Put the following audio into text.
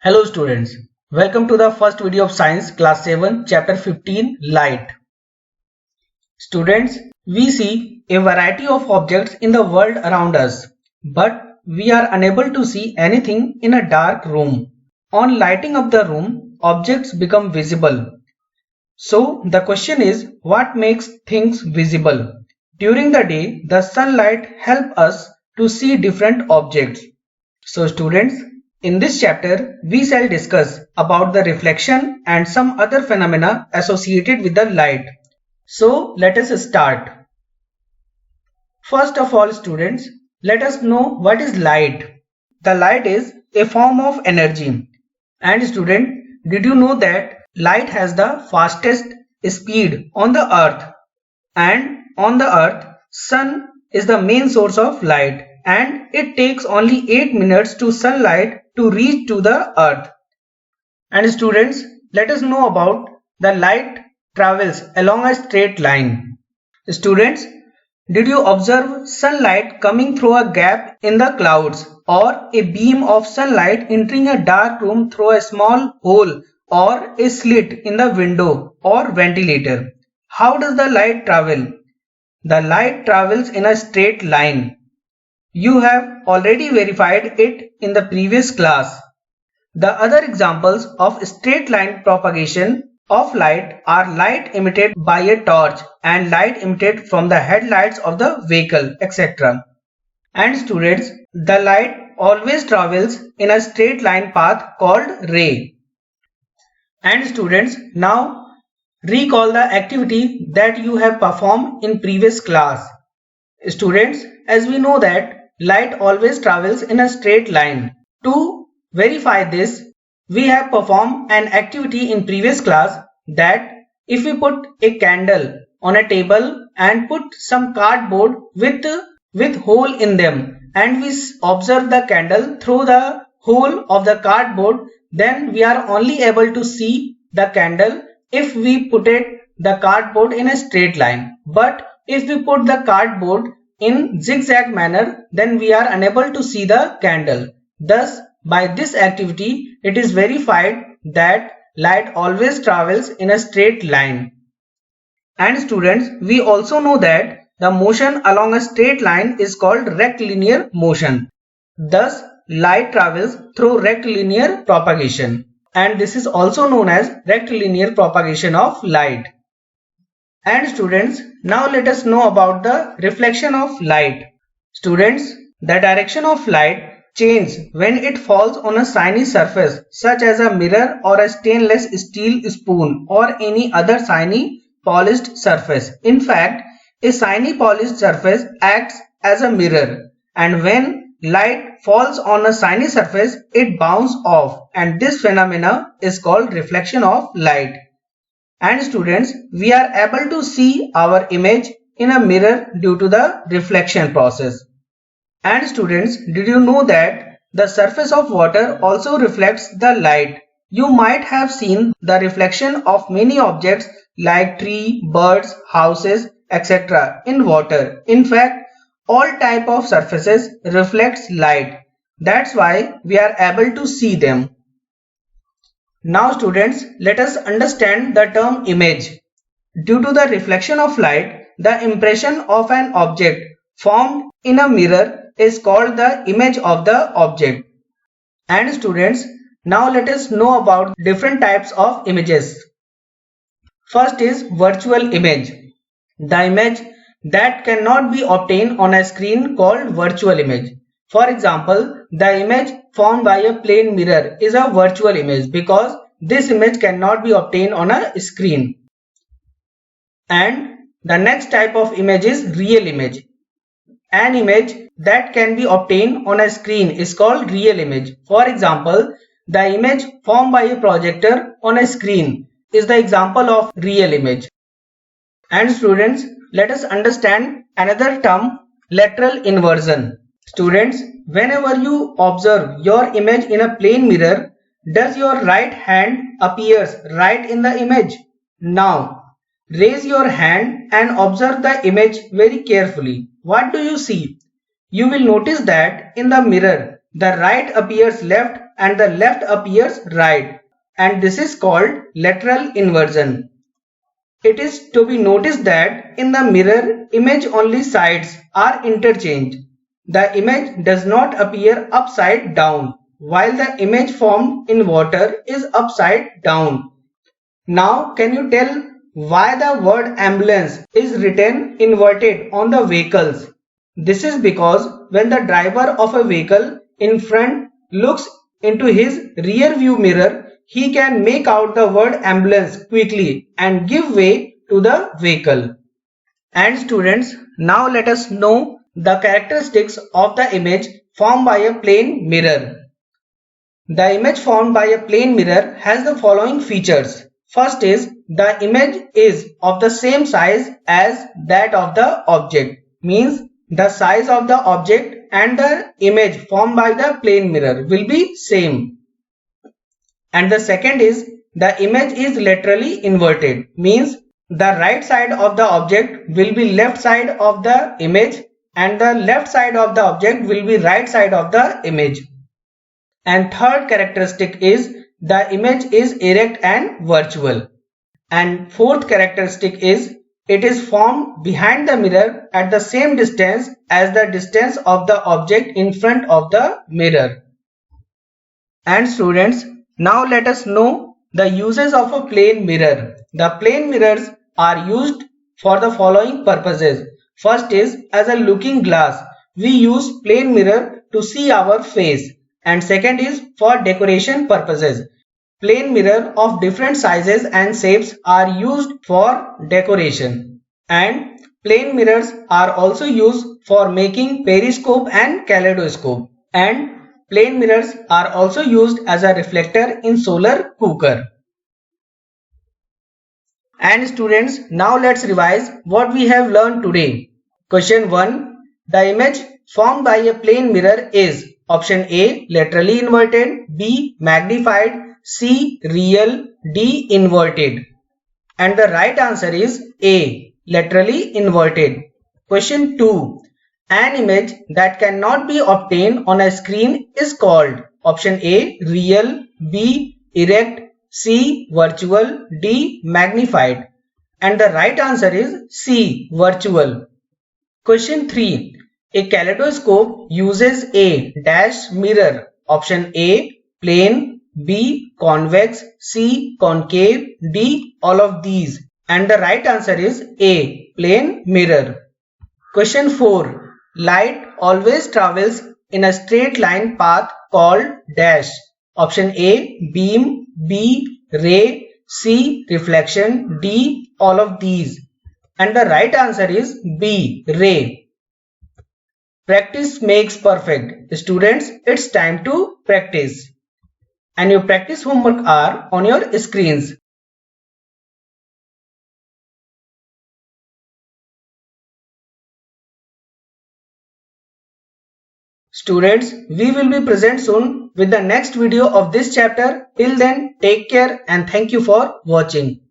Hello students, welcome to the first video of Science Class 7 Chapter 15 Light. Students, we see a variety of objects in the world around us, but we are unable to see anything in a dark room. On lighting up the room, objects become visible. So the question is, what makes things visible? During the day, the sunlight helps us to see different objects. So students, in this chapter, we shall discuss about the reflection and some other phenomena associated with the light. So let us start. First of all students, let us know what is light. The light is a form of energy. And student, did you know that light has the fastest speed on the earth? And on the earth, sun is the main source of light. And it takes only 8 minutes to sunlight to reach to the earth. And students, let us know about the light travels along a straight line. Students, did you observe sunlight coming through a gap in the clouds or a beam of sunlight entering a dark room through a small hole or a slit in the window or ventilator? How does the light travel? The light travels in a straight line. You have already verified it in the previous class. The other examples of straight line propagation of light are light emitted by a torch and light emitted from the headlights of the vehicle, etc. And students, the light always travels in a straight line path called ray. And students, now recall the activity that you have performed in previous class. Students, as we know that light always travels in a straight line. To verify this, we have performed an activity in previous class that if we put a candle on a table and put some cardboard with hole in them and we observe the candle through the hole of the cardboard, then we are only able to see the candle if we put the cardboard in a straight line. But if we put the cardboard in zigzag manner, then we are unable to see the candle. Thus, by this activity, it is verified that light always travels in a straight line. And students, we also know that the motion along a straight line is called rectilinear motion. Thus, light travels through rectilinear propagation. And this is also known as rectilinear propagation of light. And students, now let us know about the reflection of light. Students, the direction of light changes when it falls on a shiny surface such as a mirror or a stainless steel spoon or any other shiny polished surface. In fact, a shiny polished surface acts as a mirror, and when light falls on a shiny surface, it bounces off, and this phenomena is called reflection of light. And students, we are able to see our image in a mirror due to the reflection process. And students, did you know that the surface of water also reflects the light? You might have seen the reflection of many objects like tree, birds, houses, etc. in water. In fact, all type of surfaces reflects light. That's why we are able to see them. Now students, let us understand the term image. Due to the reflection of light, the impression of an object formed in a mirror is called the image of the object. And students, now let us know about different types of images. First is virtual image. The image that cannot be obtained on a screen called virtual image. For example, the image formed by a plane mirror is a virtual image because this image cannot be obtained on a screen. And the next type of image is real image. An image that can be obtained on a screen is called real image. For example, the image formed by a projector on a screen is the example of real image. And students, let us understand another term, lateral inversion. Students, whenever you observe your image in a plane mirror, does your right hand appears right in the image? Now, raise your hand and observe the image very carefully. What do you see? You will notice that in the mirror, the right appears left and the left appears right, and this is called lateral inversion. It is to be noticed that in the mirror, image only sides are interchanged. The image does not appear upside down, while the image formed in water is upside down. Now, can you tell why the word ambulance is written inverted on the vehicles? This is because when the driver of a vehicle in front looks into his rear view mirror, he can make out the word ambulance quickly and give way to the vehicle. And students, now let us know the characteristics of the image formed by a plane mirror. The image formed by a plane mirror has the following features. First is, the image is of the same size as that of the object. Means the size of the object and the image formed by the plane mirror will be same. And the second is, the image is laterally inverted. Means the right side of the object will be left side of the image and the left side of the object will be right side of the image. And third characteristic is, the image is erect and virtual. And fourth characteristic is, it is formed behind the mirror at the same distance as the distance of the object in front of the mirror. And students, now let us know the uses of a plane mirror. The plane mirrors are used for the following purposes. First is, as a looking glass. We use plane mirror to see our face. And second is for decoration purposes. Plane mirror of different sizes and shapes are used for decoration. And plane mirrors are also used for making periscope and kaleidoscope. And plane mirrors are also used as a reflector in solar cooker. And students, now let's revise what we have learned today. Question 1. The image formed by a plane mirror is option A, laterally inverted, B, magnified, C, real, D, inverted. And the right answer is A, laterally inverted. Question 2. An image that cannot be obtained on a screen is called option A, real, B, erect, C, virtual, D, magnified. And the right answer is C, virtual. Question 3. A kaleidoscope uses a dash mirror. Option A, plane, B, convex, C, concave, D, all of these. And the right answer is A, plane mirror. Question 4. Light always travels in a straight line path called dash. Option A, beam, B, ray, C, reflection, D, all of these. And the right answer is B, ray. Practice makes perfect. Students, it's time to practice. And your practice homework are on your screens. Students, we will be present soon with the next video of this chapter. Till then, take care and thank you for watching.